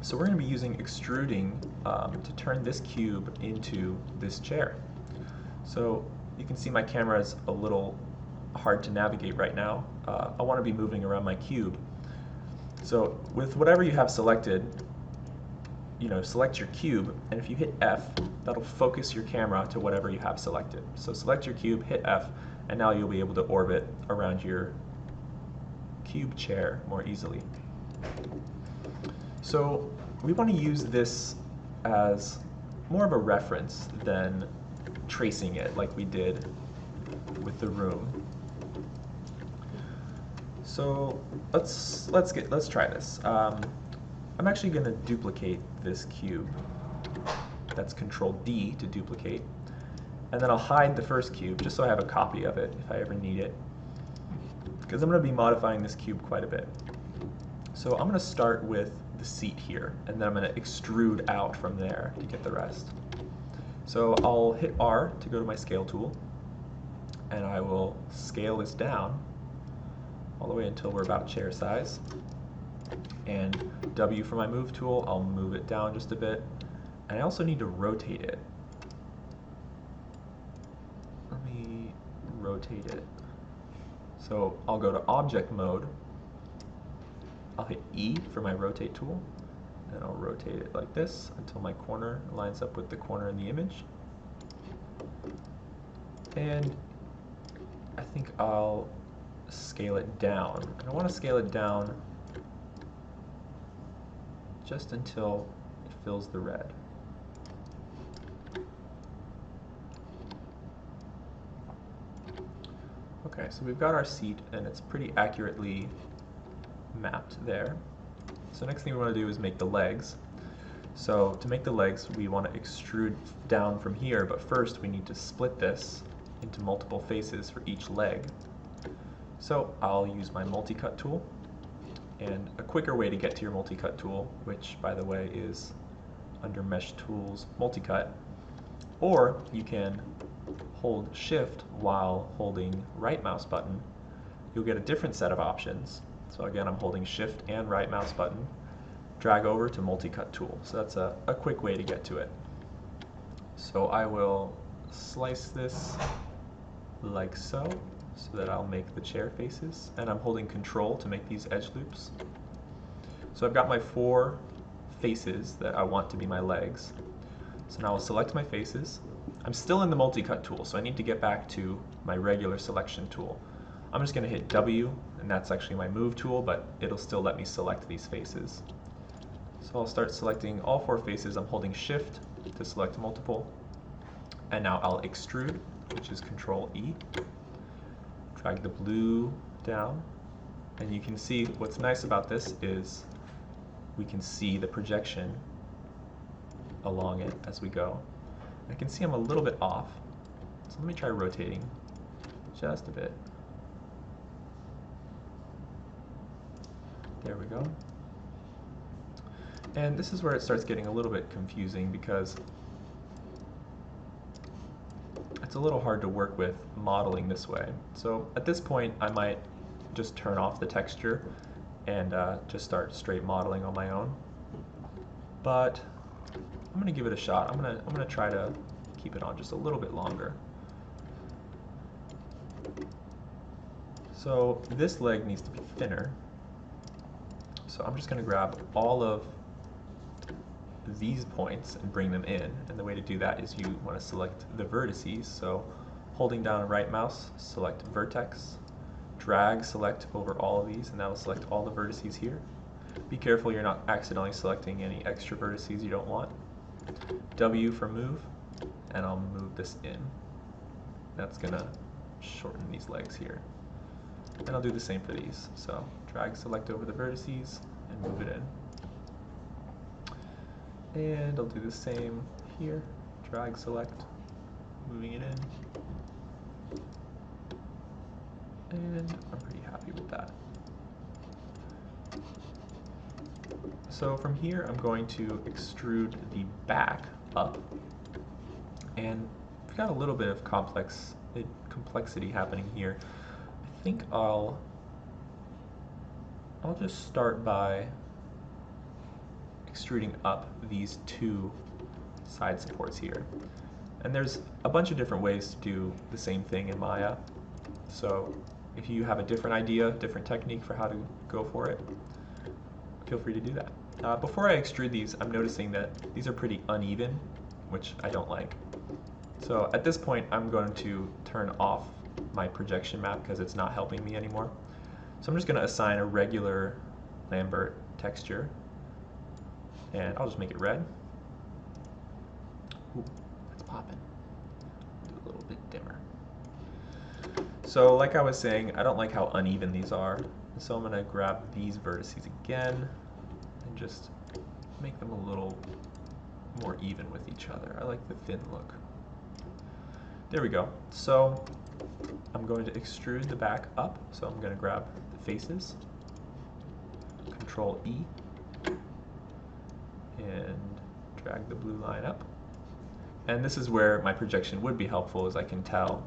So we're going to be using extruding to turn this cube into this chair. So you can see my camera is a little hard to navigate right now. I want to be moving around my cube. So with whatever you have selected, select your cube, and if you hit F, that'll focus your camera to whatever you have selected. So select your cube, hit F, and now you'll be able to orbit around your cube chair more easily. So we want to use this as more of a reference than tracing it like we did with the room. So let's try this. I'm actually going to duplicate this cube. That's Control D to duplicate. And then I'll hide the first cube just so I have a copy of it if I ever need it, because I'm going to be modifying this cube quite a bit. So I'm going to start with the seat here, and then I'm going to extrude out from there to get the rest. So I'll hit R to go to my scale tool, and I will scale this down all the way until we're about chair size. And W for my move tool, I'll move it down just a bit. And I also need to rotate it. Let me rotate it. So I'll go to object mode. I'll hit E for my rotate tool, and I'll rotate it like this until my corner lines up with the corner in the image. And I think I'll scale it down. And I want to scale it down just until it fills the red. Okay, so we've got our seat, and it's pretty accurately mapped there. So next thing we want to do is make the legs. So to make the legs, we want to extrude down from here, but first we need to split this into multiple faces for each leg. So I'll use my multi-cut tool, and a quicker way to get to your multi-cut tool, which by the way is under Mesh Tools, Multi-Cut, or you can hold Shift while holding right mouse button. You'll get a different set of options. So again, I'm holding Shift and right mouse button, drag over to multi-cut tool. So that's a quick way to get to it. So I will slice this like so that I'll make the chair faces, and I'm holding Control to make these edge loops. So I've got my 4 faces that I want to be my legs. So now I'll select my faces. I'm still in the multi-cut tool, so I need to get back to my regular selection tool. I'm just going to hit W, and that's actually my move tool, but it'll still let me select these faces. So I'll start selecting all 4 faces. I'm holding Shift to select multiple, and now I'll extrude, which is Control E. Drag the blue down, and you can see what's nice about this is we can see the projection along it as we go. I can see I'm a little bit off, so let me try rotating just a bit. There we go. And this is where it starts getting a little bit confusing because it's a little hard to work with modeling this way. So at this point I might just turn off the texture and just start straight modeling on my own. But I'm going to give it a shot. I'm going to try to keep it on just a little bit longer. So this leg needs to be thinner. So I'm just going to grab all of these points and bring them in, and the way to do that is you want to select the vertices. So holding down right mouse, select Vertex, drag select over all of these, and that will select all the vertices here. Be careful you're not accidentally selecting any extra vertices you don't want. W for move, and I'll move this in. That's gonna shorten these legs here. And I'll do the same for these. So drag select over the vertices and move it in. And I'll do the same here, drag select, moving it in, and I'm pretty happy with that. So from here I'm going to extrude the back up, and we've got a little bit of complexity happening here. I think I'll just start by extruding up these two side supports here. And there's a bunch of different ways to do the same thing in Maya. So if you have a different idea, different technique for how to go for it, feel free to do that. Before I extrude these, I'm noticing that these are pretty uneven, which I don't like. So at this point, I'm going to turn off my projection map because it's not helping me anymore. So I'm just going to assign a regular Lambert texture, and I'll just make it red. Ooh, that's popping. Do a little bit dimmer. So like I was saying, I don't like how uneven these are. So I'm going to grab these vertices again and just make them a little more even with each other. I like the thin look. There we go. So I'm going to extrude the back up. So I'm going to grab the faces, Control E, and drag the blue line up. And this is where my projection would be helpful, as I can tell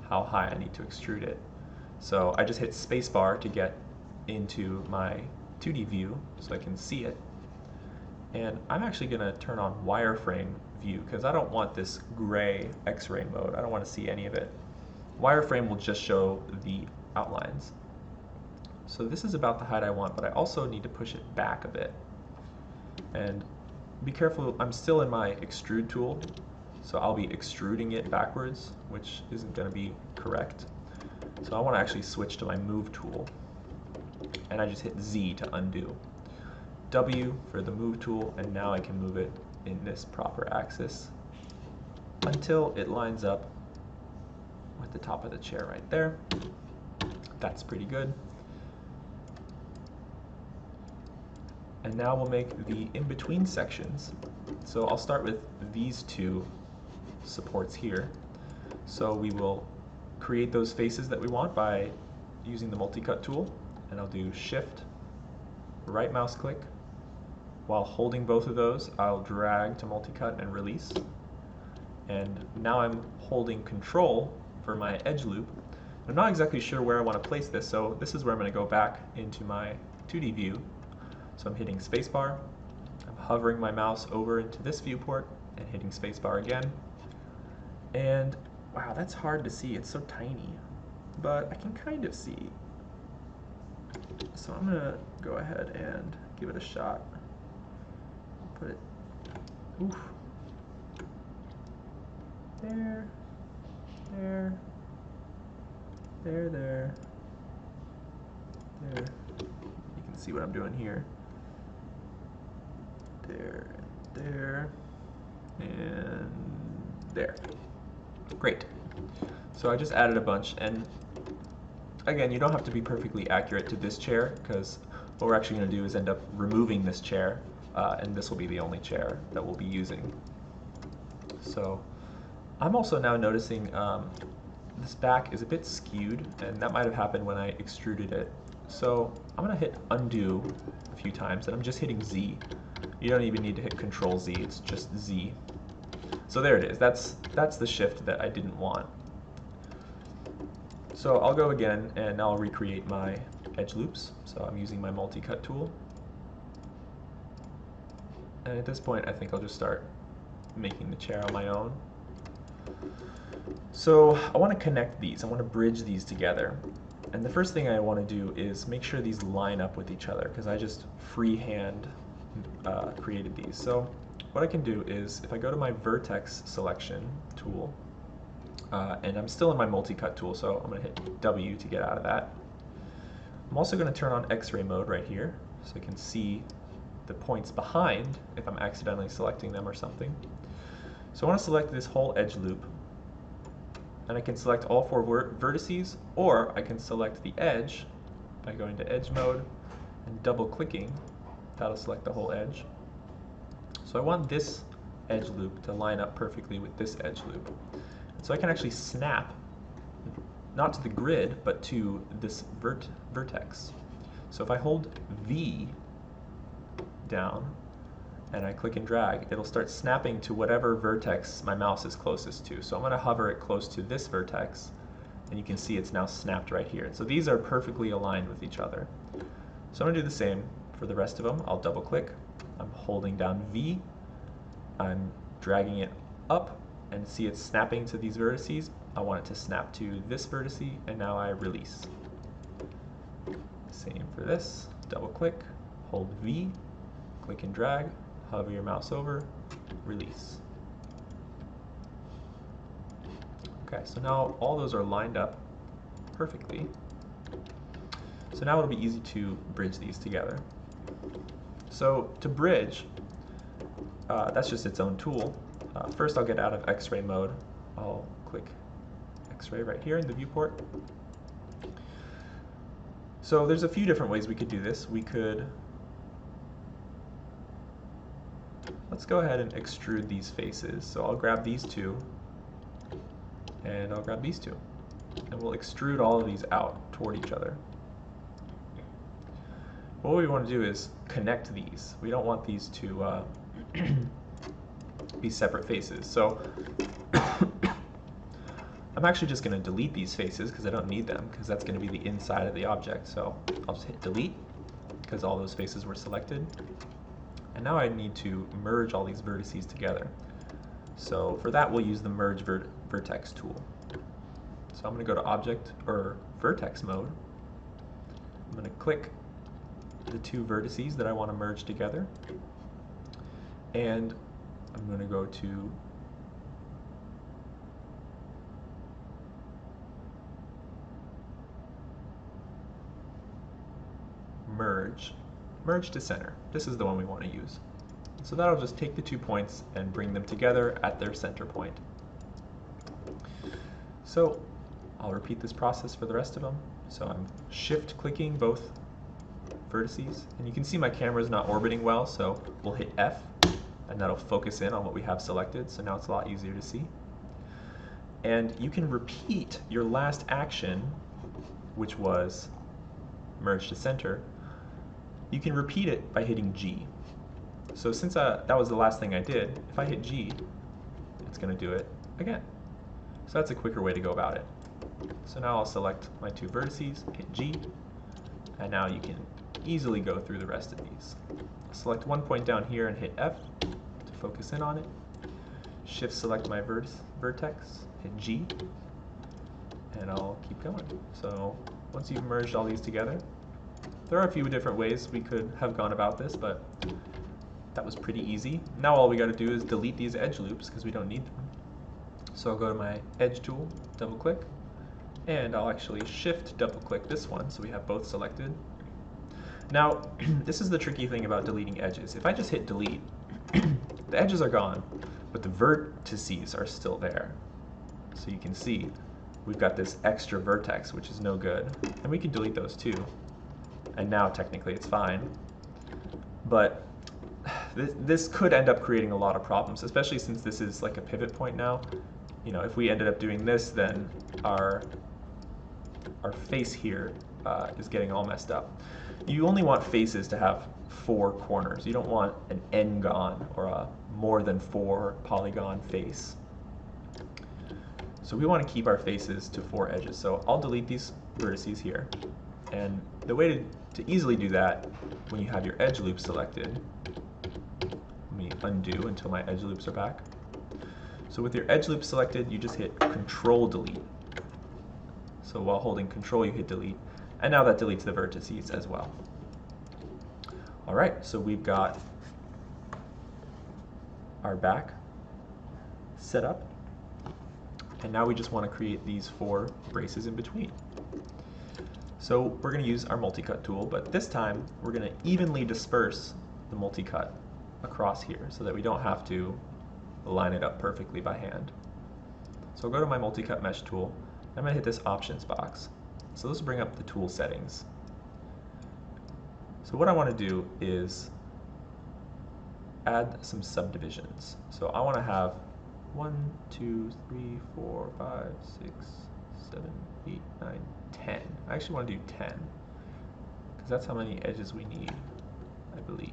how high I need to extrude it. So I just hit spacebar to get into my 2D view so I can see it. And I'm actually going to turn on wireframe view because I don't want this gray X-ray mode. I don't want to see any of it. Wireframe will just show the outlines. So this is about the height I want, but I also need to push it back a bit. And be careful, I'm still in my extrude tool, so I'll be extruding it backwards, which isn't going to be correct. So I want to actually switch to my move tool, and I just hit Z to undo. W for the move tool, and now I can move it in this proper axis until it lines up with the top of the chair right there. That's pretty good. And now we'll make the in-between sections. So I'll start with these two supports here. So we will create those faces that we want by using the multi-cut tool, and I'll do Shift, right mouse click. While holding both of those, I'll drag to multi-cut and release. And now I'm holding Control for my edge loop. I'm not exactly sure where I want to place this, so this is where I'm going to go back into my 2D view. So I'm hitting spacebar, I'm hovering my mouse over into this viewport and hitting spacebar again. And wow, that's hard to see, it's so tiny, but I can kind of see. So I'm gonna go ahead and give it a shot. Put it, oof. There, there, there, there, there. You can see what I'm doing here. There, and there, and there. Great. So I just added a bunch, and again, you don't have to be perfectly accurate to this chair, because what we're actually going to do is end up removing this chair, and this will be the only chair that we'll be using. So I'm also now noticing this back is a bit skewed, and that might have happened when I extruded it. So I'm going to hit undo a few times, and I'm just hitting Z. You don't even need to hit Control Z, it's just Z. So there it is, that's the shift that I didn't want. So I'll go again, and I'll recreate my edge loops. So I'm using my multi-cut tool. And at this point, I think I'll just start making the chair on my own. So I want to connect these, I want to bridge these together. And the first thing I want to do is make sure these line up with each other, because I just freehand created these. So what I can do is, if I go to my Vertex selection tool, and I'm still in my multi-cut tool, so I'm going to hit W to get out of that. I'm also going to turn on X-ray mode right here, so I can see the points behind if I'm accidentally selecting them or something. So I want to select this whole edge loop, and I can select all 4 vertices, or I can select the edge by going to edge mode and double clicking. That'll select the whole edge. So I want this edge loop to line up perfectly with this edge loop. So I can actually snap, not to the grid, but to this vertex. So if I hold V down and I click and drag, it'll start snapping to whatever vertex my mouse is closest to. So I'm going to hover it close to this vertex, and you can see it's now snapped right here. So these are perfectly aligned with each other. So I'm going to do the same for the rest of them. I'll double click, I'm holding down V, I'm dragging it up and see it's snapping to these vertices. I want it to snap to this vertice, and now I release. Same for this, double click, hold V, click and drag, hover your mouse over, release. Okay, so now all those are lined up perfectly. So now it'll be easy to bridge these together. So to bridge, that's just its own tool. First I'll get out of X-ray mode. I'll click X-ray right here in the viewport. So there's a few different ways we could do this. Let's go ahead and extrude these faces. So I'll grab these two, and I'll grab these two. And we'll extrude all of these out toward each other. What we want to do is connect these. We don't want these to be separate faces. So I'm actually just going to delete these faces because I don't need them, because that's going to be the inside of the object. So I'll just hit delete because all those faces were selected. And now I need to merge all these vertices together. So for that we'll use the merge vertex tool. So I'm going to go to object or vertex mode. I'm going to click the two vertices that I want to merge together, and I'm going to go to merge to center. This is the one we want to use. So that'll just take the 2 points and bring them together at their center point. So I'll repeat this process for the rest of them. So I'm shift clicking both vertices, and you can see my camera is not orbiting well, so we'll hit F and that'll focus in on what we have selected, so now it's a lot easier to see. And you can repeat your last action, which was merge to center. You can repeat it by hitting G. So since that was the last thing I did, if I hit G, it's going to do it again. So that's a quicker way to go about it. So now I'll select my two vertices, hit G, and now you can easily go through the rest of these. I'll select one point down here and hit F to focus in on it. Shift select my vertex, hit G, and I'll keep going. So once you've merged all these together, there are a few different ways we could have gone about this, but that was pretty easy. Now all we got to do is delete these edge loops because we don't need them. So I'll go to my edge tool, double click, and I'll actually shift double click this one so we have both selected. Now this is the tricky thing about deleting edges. If I just hit delete, the edges are gone, but the vertices are still there. So you can see we've got this extra vertex, which is no good, and we can delete those too. And now technically it's fine, but this could end up creating a lot of problems, especially since this is like a pivot point now. You know, if we ended up doing this, then our face here is getting all messed up. You only want faces to have 4 corners. You don't want an n-gon or a more than 4 polygon face. So we want to keep our faces to 4 edges. So I'll delete these vertices here. And the way to easily do that, when you have your edge loop selected, let me undo until my edge loops are back. So with your edge loop selected, you just hit Control Delete. So while holding Control, you hit Delete, and now that deletes the vertices as well. All right, so we've got our back set up, and now we just want to create these 4 braces in between. So we're going to use our multi-cut tool, but this time we're going to evenly disperse the multi-cut across here so that we don't have to line it up perfectly by hand. So I'll go to my multi-cut mesh tool, and I'm going to hit this options box. So this will bring up the tool settings. So what I want to do is add some subdivisions. So I want to have 1, 2, 3, 4, 5, 6, 7, 8, 9, 10. I actually want to do 10 because that's how many edges we need, I believe.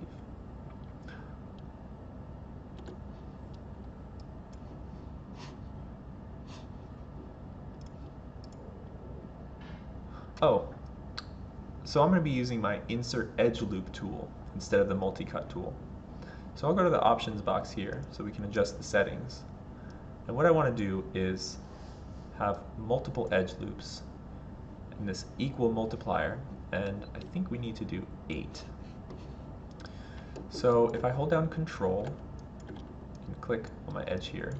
Oh, so I'm going to be using my Insert Edge Loop tool instead of the Multi-Cut tool. So I'll go to the options box here so we can adjust the settings. And what I want to do is have multiple edge loops and this equal multiplier, and I think we need to do 8. So if I hold down Control and click on my edge here,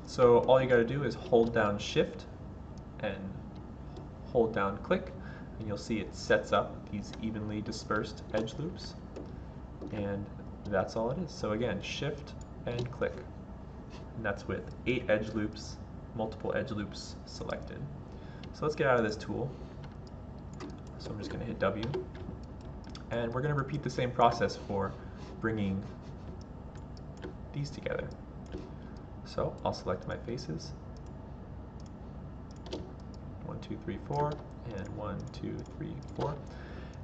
so all you got to do is hold down Shift and hold down click, and you'll see it sets up these evenly dispersed edge loops, and that's all it is. So again, Shift and click, and that's with 8 edge loops, multiple edge loops selected. So let's get out of this tool. So I'm just going to hit W, and we're going to repeat the same process for bringing these together. So I'll select my faces, 1, 2, 3, 4, and 1, 2, 3, 4.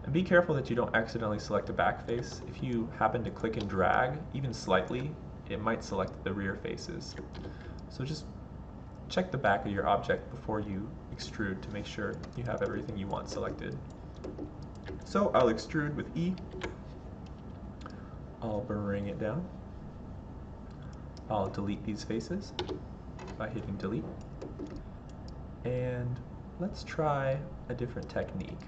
And be careful that you don't accidentally select a back face. If you happen to click and drag, even slightly, it might select the rear faces. So just check the back of your object before you extrude to make sure you have everything you want selected. So I'll extrude with E. I'll bring it down. I'll delete these faces by hitting delete. And let's try a different technique.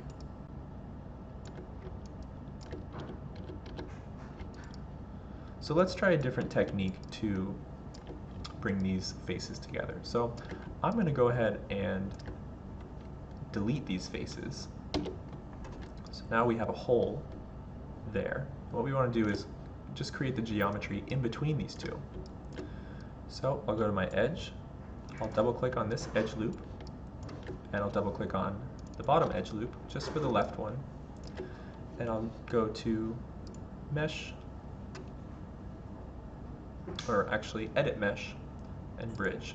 So let's try a different technique to bring these faces together. So I'm going to go ahead and delete these faces. So now we have a hole there. What we want to do is just create the geometry in between these two. So I'll go to my edge, I'll double click on this edge loop, and I'll double click on the bottom edge loop just for the left one, and I'll go to mesh, or actually edit mesh and bridge,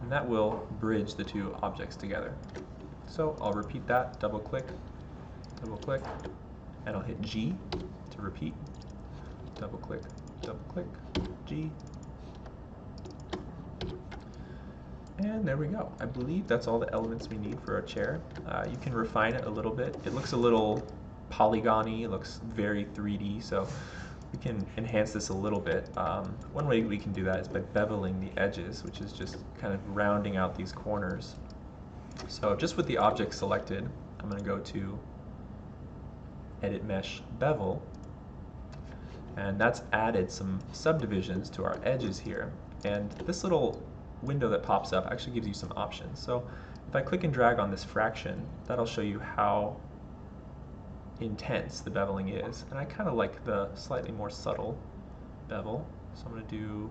and that will bridge the two objects together. So I'll repeat that, double click, and I'll hit G to repeat, double click, G. And there we go. I believe that's all the elements we need for our chair. You can refine it a little bit. It looks a little polygon-y, it looks very 3D, so we can enhance this a little bit. One way we can do that is by beveling the edges, which is just kind of rounding out these corners. So just with the object selected, I'm going to go to Edit Mesh Bevel, and that's added some subdivisions to our edges here. And this little window that pops up actually gives you some options. So if I click and drag on this fraction, that'll show you how intense the beveling is. And I kind of like the slightly more subtle bevel, so I'm going to do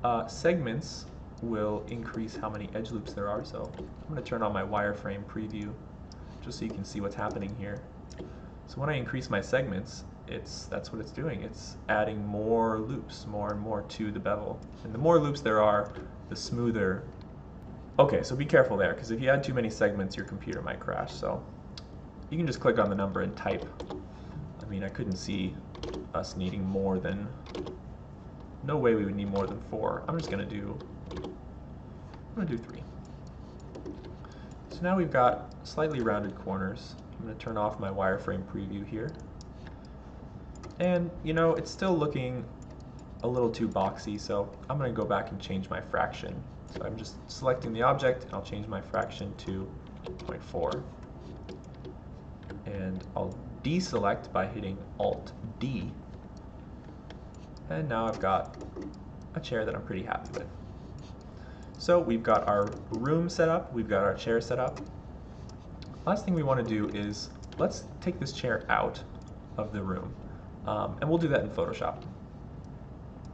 0.2. Segments will increase how many edge loops there are, so I'm going to turn on my wireframe preview just so you can see what's happening here. So when I increase my segments, that's what it's doing. It's adding more loops, more and more to the bevel. And the more loops there are, the smoother. Okay, so be careful there, because if you add too many segments, your computer might crash. So you can just click on the number and type. I mean, I couldn't see us needing more than, no way we would need more than 4. I'm gonna do 3. So now we've got slightly rounded corners. I'm going to turn off my wireframe preview here. And you know, it's still looking a little too boxy, so I'm going to go back and change my fraction. So I'm just selecting the object, and I'll change my fraction to 0.4. And I'll deselect by hitting Alt-D. And now I've got a chair that I'm pretty happy with. So we've got our room set up, we've got our chair set up. Last thing we want to do is let's take this chair out of the room, and we'll do that in Photoshop.